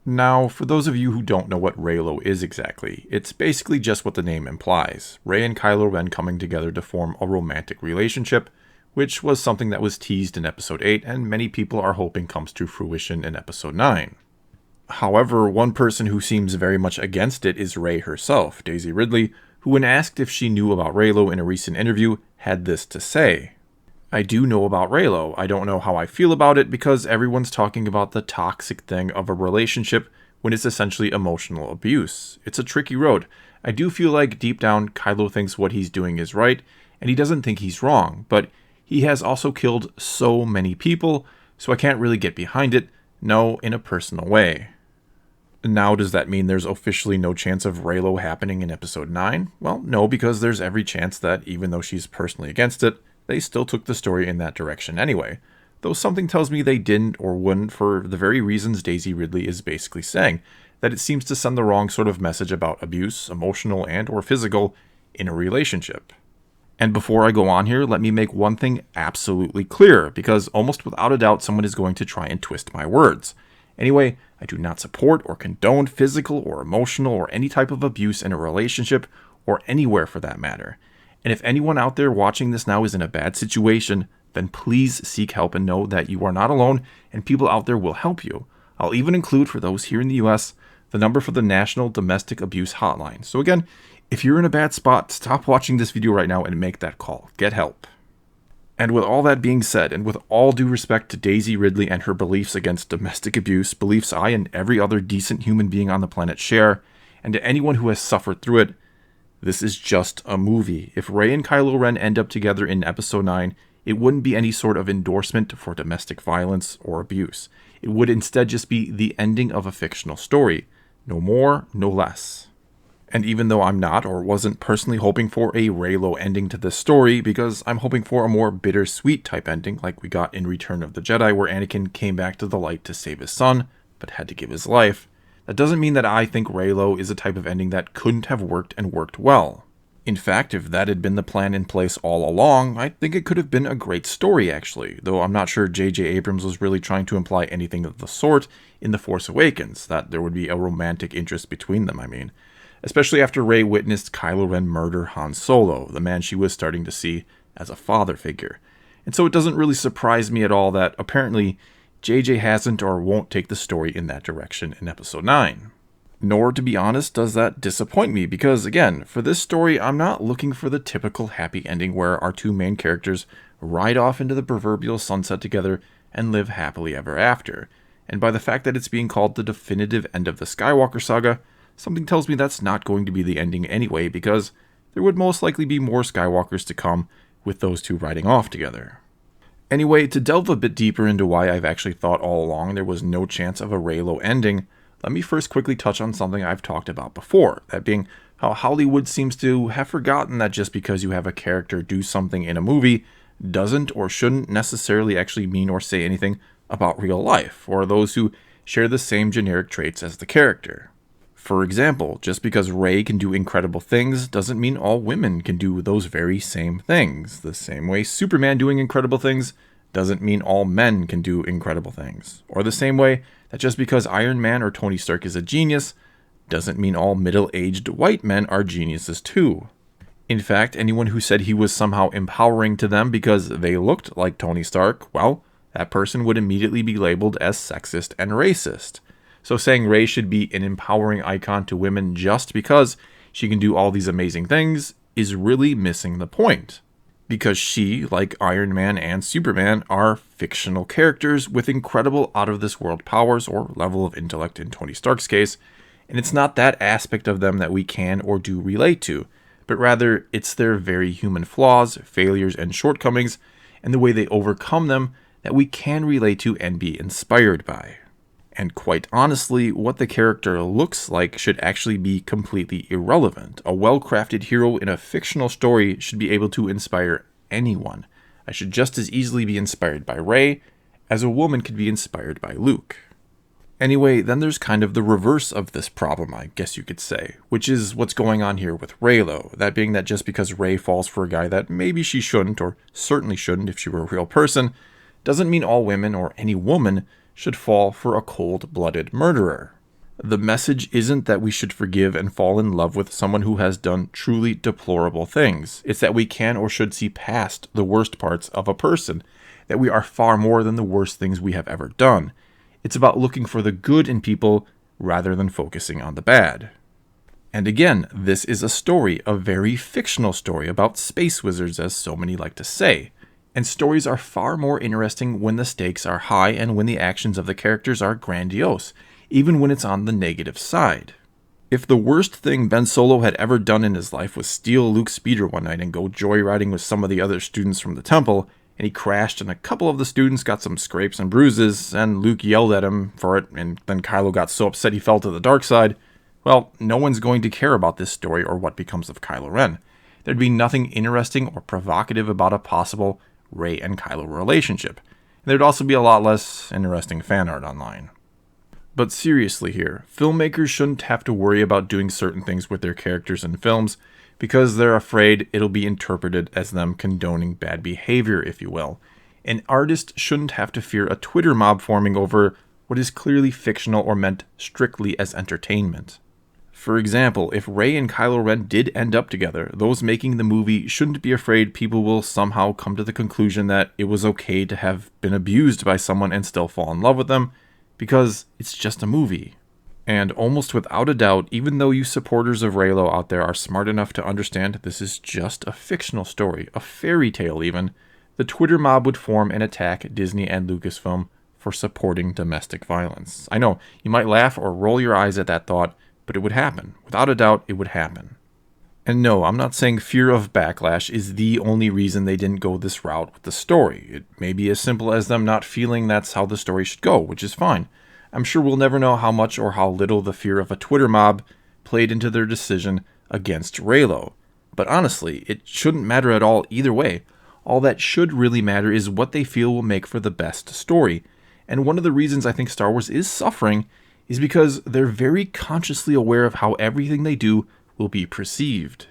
Now, for those of you who don't know what Reylo is exactly, it's basically just what the name implies. Rey and Kylo Ren coming together to form a romantic relationship, which was something that was teased in Episode 8 and many people are hoping comes to fruition in Episode 9. However, one person who seems very much against it is Rey herself, Daisy Ridley, who when asked if she knew about Reylo in a recent interview, had this to say. I do know about Reylo. I don't know how I feel about it because everyone's talking about the toxic thing of a relationship when it's essentially emotional abuse. It's a tricky road. I do feel like deep down Kylo thinks what he's doing is right, and he doesn't think he's wrong, but he has also killed so many people, so I can't really get behind it, no, in a personal way. Now, does that mean there's officially no chance of Reylo happening in Episode 9? Well, no, because there's every chance that even though she's personally against it, they still took the story in that direction anyway. Though something tells me they didn't or wouldn't for the very reasons Daisy Ridley is basically saying, that it seems to send the wrong sort of message about abuse, emotional and or physical, in a relationship. And before I go on here, let me make one thing absolutely clear, because almost without a doubt someone is going to try and twist my words. Anyway, I do not support or condone physical or emotional or any type of abuse in a relationship, or anywhere for that matter. And if anyone out there watching this now is in a bad situation, then please seek help and know that you are not alone and people out there will help you. I'll even include, for those here in the US, the number for the National Domestic Abuse Hotline. So again, if you're in a bad spot, stop watching this video right now and make that call. Get help. And with all that being said, and with all due respect to Daisy Ridley and her beliefs against domestic abuse, beliefs I and every other decent human being on the planet share, and to anyone who has suffered through it, this is just a movie. If Rey and Kylo Ren end up together in Episode 9, it wouldn't be any sort of endorsement for domestic violence or abuse. It would instead just be the ending of a fictional story. No more, no less. And even though I'm not or wasn't personally hoping for a Reylo ending to this story, because I'm hoping for a more bittersweet type ending like we got in Return of the Jedi where Anakin came back to the light to save his son, but had to give his life, that doesn't mean that I think Reylo is a type of ending that couldn't have worked and worked well. In fact, if that had been the plan in place all along, I think it could have been a great story actually, though I'm not sure J.J. Abrams was really trying to imply anything of the sort in The Force Awakens, that there would be a romantic interest between them, especially after Rey witnessed Kylo Ren murder Han Solo, the man she was starting to see as a father figure. And so it doesn't really surprise me at all that apparently JJ hasn't or won't take the story in that direction in Episode 9. Nor, to be honest, does that disappoint me, because again, for this story, I'm not looking for the typical happy ending where our two main characters ride off into the proverbial sunset together and live happily ever after. And by the fact that it's being called the definitive end of the Skywalker saga, something tells me that's not going to be the ending anyway, because there would most likely be more Skywalkers to come with those two riding off together. Anyway, to delve a bit deeper into why I've actually thought all along there was no chance of a Reylo ending, let me first quickly touch on something I've talked about before, that being how Hollywood seems to have forgotten that just because you have a character do something in a movie doesn't or shouldn't necessarily actually mean or say anything about real life, or those who share the same generic traits as the character. For example, just because Rey can do incredible things doesn't mean all women can do those very same things. The same way Superman doing incredible things doesn't mean all men can do incredible things. Or the same way that just because Iron Man or Tony Stark is a genius doesn't mean all middle-aged white men are geniuses too. In fact, anyone who said he was somehow empowering to them because they looked like Tony Stark, well, that person would immediately be labeled as sexist and racist. So saying Rey should be an empowering icon to women just because she can do all these amazing things is really missing the point. Because she, like Iron Man and Superman, are fictional characters with incredible out-of-this-world powers or level of intellect in Tony Stark's case, and it's not that aspect of them that we can or do relate to, but rather it's their very human flaws, failures, and shortcomings, and the way they overcome them that we can relate to and be inspired by. And quite honestly, what the character looks like should actually be completely irrelevant. A well-crafted hero in a fictional story should be able to inspire anyone. I should just as easily be inspired by Rey as a woman could be inspired by Luke. Anyway, then there's kind of the reverse of this problem, I guess you could say, which is what's going on here with Reylo. That being that just because Rey falls for a guy that maybe she shouldn't, or certainly shouldn't if she were a real person, doesn't mean all women or any woman should fall for a cold-blooded murderer. The message isn't that we should forgive and fall in love with someone who has done truly deplorable things. It's that we can or should see past the worst parts of a person, that we are far more than the worst things we have ever done. It's about looking for the good in people rather than focusing on the bad. And again, this is a story, a very fictional story about space wizards, as so many like to say. And stories are far more interesting when the stakes are high and when the actions of the characters are grandiose, even when it's on the negative side. If the worst thing Ben Solo had ever done in his life was steal Luke's speeder one night and go joyriding with some of the other students from the temple, and he crashed and a couple of the students got some scrapes and bruises, and Luke yelled at him for it, and then Kylo got so upset he fell to the dark side, well, no one's going to care about this story or what becomes of Kylo Ren. There'd be nothing interesting or provocative about a possible Rey and Kylo relationship. And there'd also be a lot less interesting fan art online. But seriously here, filmmakers shouldn't have to worry about doing certain things with their characters in films because they're afraid it'll be interpreted as them condoning bad behavior, if you will. An artist shouldn't have to fear a Twitter mob forming over what is clearly fictional or meant strictly as entertainment. For example, if Rey and Kylo Ren did end up together, those making the movie shouldn't be afraid people will somehow come to the conclusion that it was okay to have been abused by someone and still fall in love with them, because it's just a movie. And almost without a doubt, even though you supporters of Reylo out there are smart enough to understand this is just a fictional story, a fairy tale even, the Twitter mob would form and attack Disney and Lucasfilm for supporting domestic violence. I know, you might laugh or roll your eyes at that thought, but it would happen. Without a doubt, it would happen. And no, I'm not saying fear of backlash is the only reason they didn't go this route with the story. It may be as simple as them not feeling that's how the story should go, which is fine. I'm sure we'll never know how much or how little the fear of a Twitter mob played into their decision against Reylo. But honestly, it shouldn't matter at all either way. All that should really matter is what they feel will make for the best story. And one of the reasons I think Star Wars is suffering is because they're very consciously aware of how everything they do will be perceived.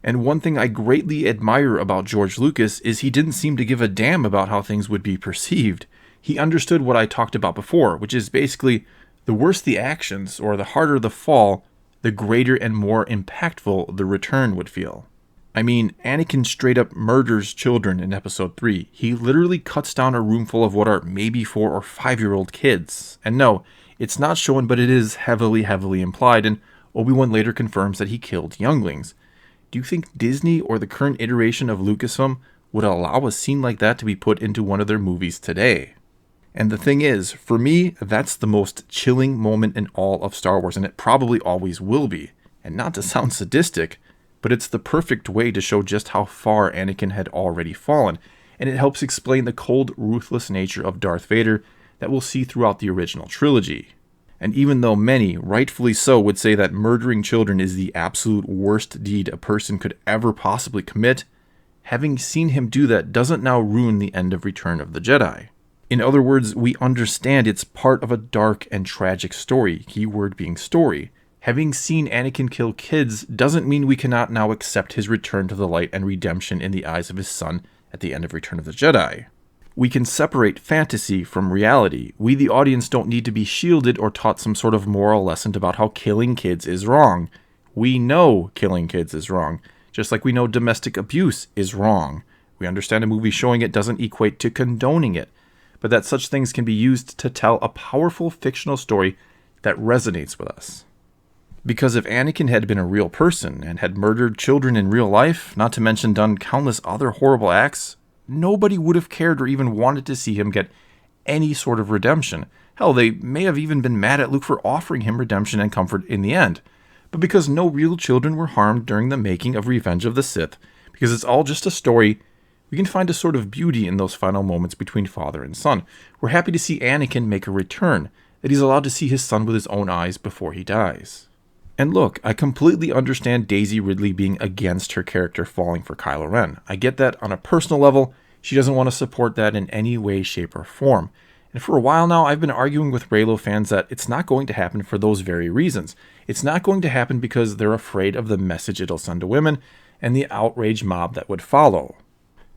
And one thing I greatly admire about George Lucas is he didn't seem to give a damn about how things would be perceived. He understood what I talked about before, which is basically the worse the actions or the harder the fall, the greater and more impactful the return would feel. I mean, Anakin straight up murders children in episode 3. He literally cuts down a room full of what are maybe 4 or 5-year-old kids. And no, it's not shown, but it is heavily implied, and Obi-Wan later confirms that he killed younglings. Do you think Disney or the current iteration of Lucasfilm would allow a scene like that to be put into one of their movies today? And the thing is, for me, that's the most chilling moment in all of Star Wars, and it probably always will be. And not to sound sadistic, but it's the perfect way to show just how far Anakin had already fallen, and it helps explain the cold, ruthless nature of Darth Vader that we'll see throughout the original trilogy. And even though many, rightfully so, would say that murdering children is the absolute worst deed a person could ever possibly commit, having seen him do that doesn't now ruin the end of Return of the Jedi. In other words, we understand it's part of a dark and tragic story, keyword being story. Having seen Anakin kill kids doesn't mean we cannot now accept his return to the light and redemption in the eyes of his son at the end of Return of the Jedi. We can separate fantasy from reality. We, the audience, don't need to be shielded or taught some sort of moral lesson about how killing kids is wrong. We know killing kids is wrong, just like we know domestic abuse is wrong. We understand a movie showing it doesn't equate to condoning it, but that such things can be used to tell a powerful fictional story that resonates with us. Because if Anakin had been a real person and had murdered children in real life, not to mention done countless other horrible acts, nobody would have cared or even wanted to see him get any sort of redemption. Hell, they may have even been mad at Luke for offering him redemption and comfort in the end. But because no real children were harmed during the making of Revenge of the Sith, because it's all just a story, we can find a sort of beauty in those final moments between father and son. We're happy to see Anakin make a return, that he's allowed to see his son with his own eyes before he dies. And look, I completely understand Daisy Ridley being against her character falling for Kylo Ren. I get that on a personal level. She doesn't want to support that in any way, shape, or form. And for a while now, I've been arguing with Reylo fans that it's not going to happen for those very reasons. It's not going to happen because they're afraid of the message it'll send to women and the outrage mob that would follow.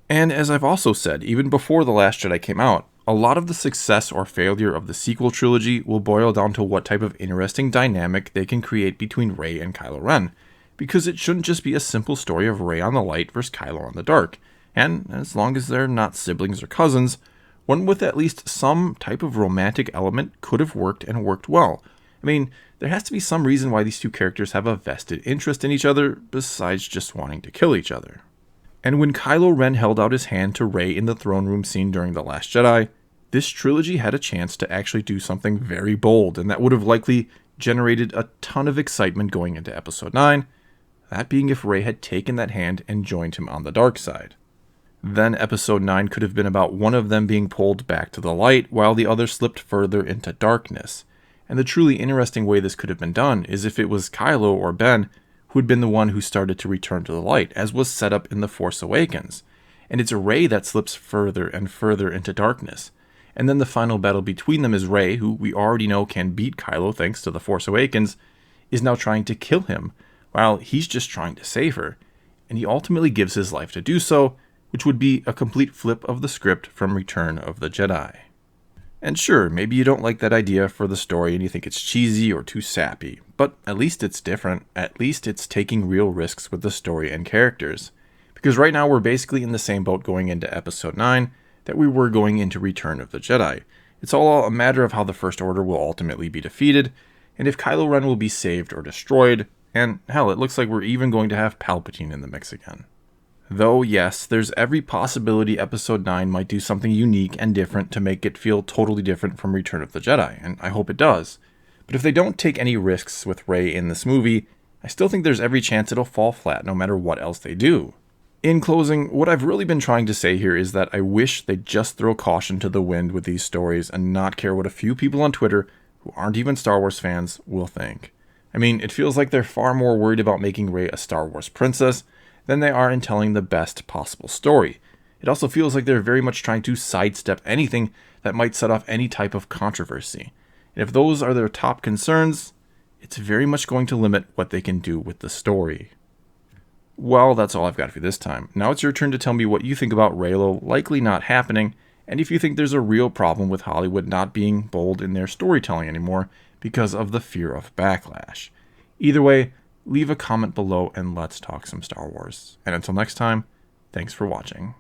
And as I've also said, even before The Last Jedi came out, a lot of the success or failure of the sequel trilogy will boil down to what type of interesting dynamic they can create between Rey and Kylo Ren, because it shouldn't just be a simple story of Rey on the light versus Kylo on the dark, and as long as they're not siblings or cousins, one with at least some type of romantic element could have worked and worked well. I mean, there has to be some reason why these two characters have a vested interest in each other besides just wanting to kill each other. And when Kylo Ren held out his hand to Rey in the throne room scene during The Last Jedi, this trilogy had a chance to actually do something very bold, and that would have likely generated a ton of excitement going into Episode 9, that being if Rey had taken that hand and joined him on the dark side. Then Episode 9 could have been about one of them being pulled back to the light while the other slipped further into darkness. And the truly interesting way this could have been done is if it was Kylo or Ben who had been the one who started to return to the light, as was set up in The Force Awakens. And it's Rey that slips further and further into darkness. And then the final battle between them is Rey, who we already know can beat Kylo thanks to The Force Awakens, is now trying to kill him, while he's just trying to save her. And he ultimately gives his life to do so, which would be a complete flip of the script from Return of the Jedi. And sure, maybe you don't like that idea for the story and you think it's cheesy or too sappy, but at least it's different. At least it's taking real risks with the story and characters. Because right now we're basically in the same boat going into Episode 9 that we were going into Return of the Jedi. It's all a matter of how the First Order will ultimately be defeated, and if Kylo Ren will be saved or destroyed, and hell, it looks like we're even going to have Palpatine in the mix again. Though, yes, there's every possibility Episode 9 might do something unique and different to make it feel totally different from Return of the Jedi, and I hope it does. But if they don't take any risks with Rey in this movie, I still think there's every chance it'll fall flat no matter what else they do. In closing, what I've really been trying to say here is that I wish they'd just throw caution to the wind with these stories and not care what a few people on Twitter, who aren't even Star Wars fans, will think. I mean, it feels like they're far more worried about making Rey a Star Wars princess than they are in telling the best possible story. It also feels like they're very much trying to sidestep anything that might set off any type of controversy. And if those are their top concerns, it's very much going to limit what they can do with the story. Well, that's all I've got for you this time. Now it's your turn to tell me what you think about Reylo likely not happening, and if you think there's a real problem with Hollywood not being bold in their storytelling anymore because of the fear of backlash. Either way, leave a comment below and let's talk some Star Wars. And until next time, thanks for watching.